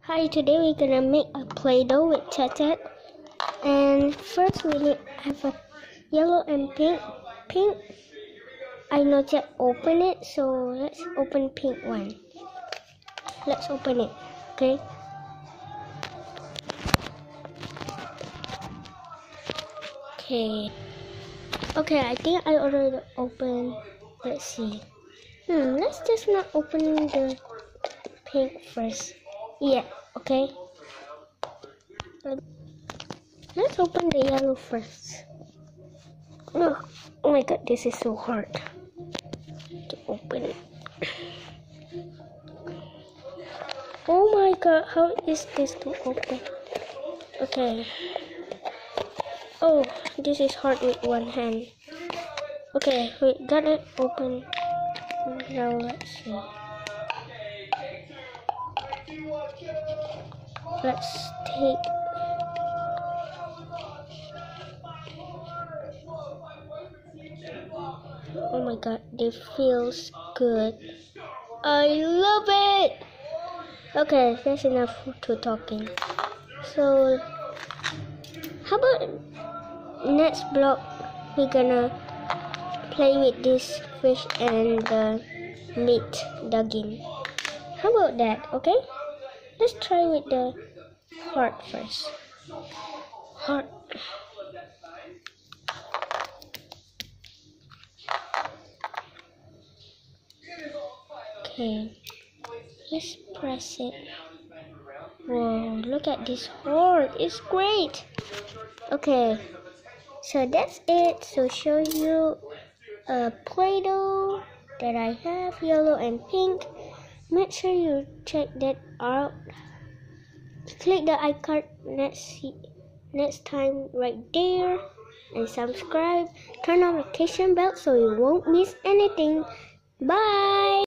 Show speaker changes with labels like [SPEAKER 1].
[SPEAKER 1] Hi, today we're gonna make a Play-Doh with Tet. And first we need have a yellow and pink. Pink, I not yet open it, so let's open pink one. Let's open it, okay? Okay, I think I already opened. Let's see. Let's just not open the pink first. Yeah, okay. Let's open the yellow first. Oh my god, this is so hard to open it. Oh my god, how is this to open? Okay. Oh, this is hard with one hand. Okay, we got it open. Now let's see. Let's take. Oh my god, this feels good. I love it! Okay, that's enough to talking. So, how about next block we're gonna play with this fish and the meat duggan. How about that, okay? Let's try with the heart first. Heart. Okay, let's press it. Whoa, look at this heart. It's great. Okay, so that's it. So show you a Play-Doh that I have, yellow and pink. Make sure you check that out. Click the icon next time right there and subscribe. Turn on notification bell so you won't miss anything. Bye.